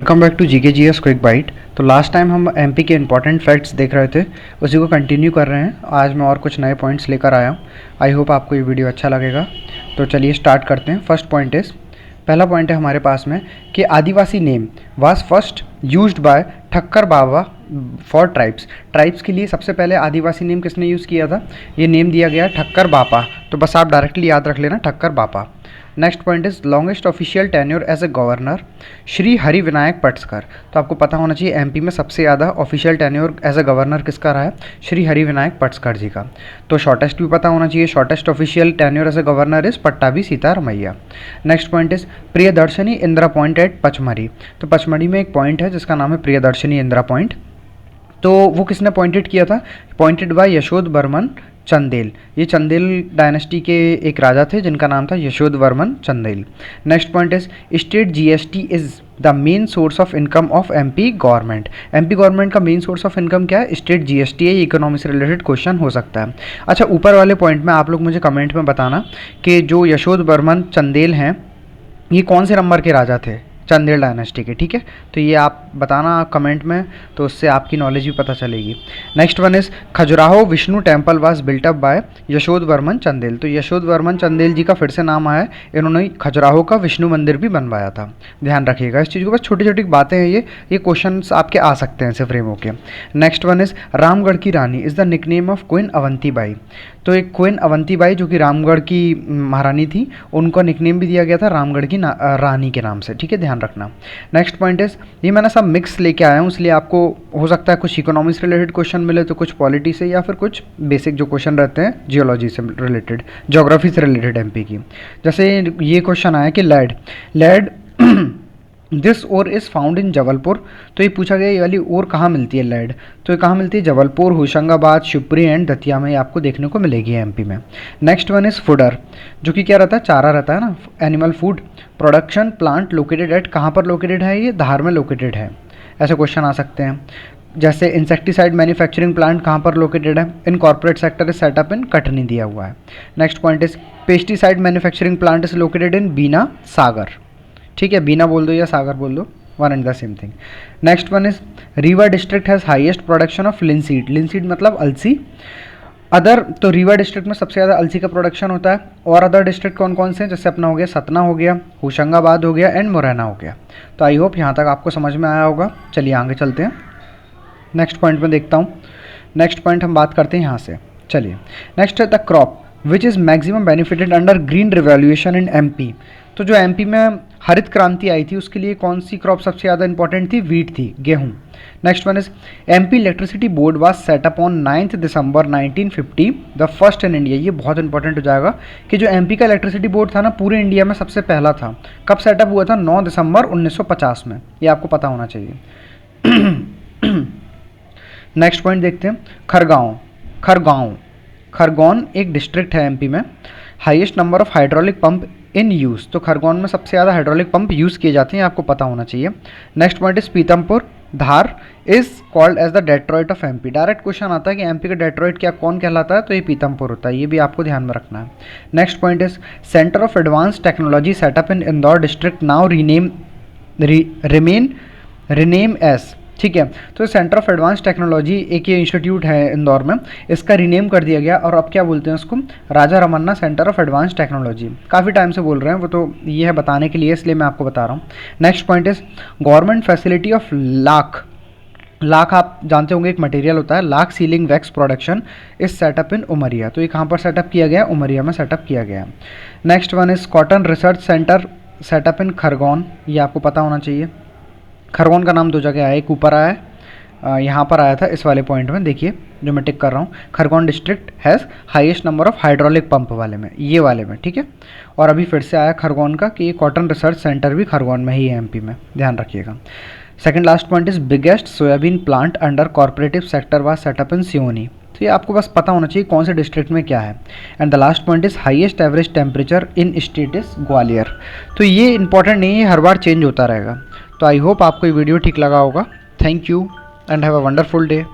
Welcome back to GK GS quick bite. तो last time हम MP के important facts देख रहे थे, उसी को कंटिन्यू कर रहे हैं। आज मैं और कुछ नए पॉइंट्स लेकर आया हूँ। आई होप आपको ये वीडियो अच्छा लगेगा। तो चलिए स्टार्ट करते हैं। फर्स्ट पॉइंट इज़, पहला पॉइंट है हमारे पास में कि Adivasi name was first used by Thakkar Baba for tribes के लिए सबसे पहले आदिवासी नेम किसने यूज़ किया था? ये नेम दिया गया ठक्कर बापा। तो बस आप डायरेक्टली याद रख लेना Thakkar Bapa. Next point is longest official tenure as a governor Shri Hari Vinayak Pataskar. तो आपको पता होना चाहिए एमपी में सबसे ज़्यादा official tenure as a governor किसका रहा है? श्री हरि विनायक पटस्कर जी का। तो शॉर्टेस्ट भी पता होना चाहिए, shortest official tenure as a governor is Pattabhi Sitaramayya. Next point is Priyadarshini Indira point at Pachmarhi. तो पचमढ़ी में एक पॉइंट है जिसका नाम है प्रियदर्शनी इंदिरा पॉइंट। तो वो किसने अपॉइंटेड किया था? Appointed by Yashod Varman Chandel. ये चंदेल डायनेस्टी के एक राजा थे जिनका नाम था Yashod Varman Chandel. Next point is state GST is the main source of income of MP government. MP government का मेन सोर्स ऑफ इनकम क्या है? स्टेट जीएसटी है। इकोनॉमी से रिलेटेड क्वेश्चन हो सकता है। अच्छा, ऊपर वाले पॉइंट में आप लोग मुझे कमेंट में बताना कि जो यशोद वर्मन चंदेल हैं ये कौन से नंबर के राजा थे चंदेल डायनेस्टी के, ठीक है? तो ये आप बताना कमेंट में, तो उससे आपकी नॉलेज भी पता चलेगी। Next one is Khajuraho Vishnu temple was built up by Yashod Varman Chandel. तो यशोद वर्मन चंदेल जी का फिर से नाम आया, इन्होंने खजुराहो का विष्णु मंदिर भी बनवाया था। ध्यान रखिएगा इस चीज़ को, बस छोटी छोटी बातें हैं ये क्वेश्चन आपके आ सकते हैं ऐसे फ्रेम होके। नेक्स्ट वन इज रामगढ़ की रानी is the nickname of queen Avanti Bai. तो एक क्वीन अवंती बाई जो कि रामगढ़ की महारानी थी, उनको निकनेम भी दिया गया था रामगढ़ की रानी के नाम से, ठीक है? ध्यान रखना। नेक्स्ट पॉइंट इज, ये मैंने सब मिक्स लेके आया हूँ, इसलिए आपको हो सकता है कुछ इकोनॉमी से रिलेटेड क्वेश्चन मिले तो कुछ पॉलिटी से, या फिर कुछ बेसिक जो क्वेश्चन रहते हैं जियोलॉजी से रिलेटेड, ज्योग्राफी से रिलेटेड एमपी की। जैसे ये क्वेश्चन आया कि lead this ore is found in Jabalpur. तो ये पूछा गया ये वाली ओर कहाँ मिलती है लेड? तो ये कहाँ मिलती है? जबलपुर, होशंगाबाद, शिवपुरी एंड दतिया में आपको देखने को मिलेगी एमपी में। नेक्स्ट वन इज़ फूडर, जो कि क्या रहता है? चारा रहता है ना, animal food production plant located at, कहाँ पर लोकेटेड है? ये धार में लोकेटेड है। ऐसे क्वेश्चन आ सकते हैं। जैसे इंसेक्टिसाइड मैन्युफैक्चरिंग प्लांट कहाँ पर लोकेटेड है? In corporate sector is setup in Katni दिया हुआ है। Next point is pesticide manufacturing plant is located in Bina Sagar, ठीक है? बीना बोल दो या सागर बोल दो, one and the same thing. Next one is Rewa district has highest production of linseed. Linseed मतलब अलसी। अदर, तो रीवा डिस्ट्रिक्ट में सबसे ज़्यादा अलसी का प्रोडक्शन होता है। और अदर डिस्ट्रिक्ट कौन कौन से हैं? जैसे अपना हो गया सतना हो गया, होशंगाबाद हो गया एंड मुरैना हो गया। तो आई होप यहाँ तक आपको समझ में आया होगा। चलिए आगे चलते हैं, नेक्स्ट पॉइंट में देखता हूँ। नेक्स्ट पॉइंट हम बात करते हैं यहाँ से। चलिए नेक्स्ट है the crop which is maximum benefited under green revolution in MP. तो जो एमपी में हरित क्रांति आई थी उसके लिए कौन सी क्रॉप सबसे ज़्यादा इंपॉर्टेंट थी? वीट थी, गेहूँ। Next one is MP electricity board was setup on 9 December 1950 the first in India. ये बहुत इंपॉर्टेंट हो जाएगा कि जो एमपी का इलेक्ट्रिसिटी बोर्ड था ना पूरे इंडिया में सबसे पहला था। कब सेटअप हुआ था? 9 दिसंबर 1950 में। ये आपको पता होना चाहिए। नेक्स्ट पॉइंट देखते हैं, खरगोन एक डिस्ट्रिक्ट है एमपी में। Highest number of hydraulic pump in use. तो खरगोन में सबसे ज़्यादा हाइड्रोलिक पंप यूज़ किए जाते हैं, आपको पता होना चाहिए। Next point is Pithampur Dhar is called as the Detroit of MP. Direct question आता है कि एमपी का डेट्रॉइट क्या कौन कहलाता है? तो ये पीतमपुर होता है, ये भी आपको ध्यान में रखना है। Next point is centre of advance technology setup in Indore district now rename S, ठीक है? तो सेंटर ऑफ एडवांस टेक्नोलॉजी एक ये इंस्टीट्यूट है इंदौर में, इसका रीनेम कर दिया गया और अब क्या बोलते हैं उसको? Raja Ramanna centre of advance technology. काफ़ी टाइम से बोल रहे हैं वो, तो ये है बताने के लिए, इसलिए मैं आपको बता रहा हूँ। Next point is government facility of lakh आप जानते होंगे एक मटेरियल होता है, लाख सीलिंग वैक्स प्रोडक्शन इस सेटअप इन उमरिया। तो ये कहाँ पर सेटअप किया गया? उमरिया में सेटअप किया गया। Next one is cotton research centre setup in Khargone. ये आपको पता होना चाहिए। खरगोन का नाम दो जगह आया, एक ऊपर आया है, यहाँ पर आया था इस वाले पॉइंट में, देखिए जो मैं टिक कर रहा हूँ। Khargone district has highest number of hydraulic pump वाले में, ये वाले में, ठीक है? और अभी फिर से आया खरगोन का कि ये कॉटन रिसर्च सेंटर भी खरगोन में ही है एमपी में, ध्यान रखिएगा। Second last point is biggest soybean plant under corporative sector was setup in Seoni. तो ये आपको बस पता होना चाहिए कौन से डिस्ट्रिक्ट में क्या है। And the last point is highest average temperature in state is Gwalior. तो ये इंपॉर्टेंट नहीं है, हर बार चेंज होता रहेगा। तो आई होप आपको ये वीडियो ठीक लगा होगा। Thank you and have a wonderful day.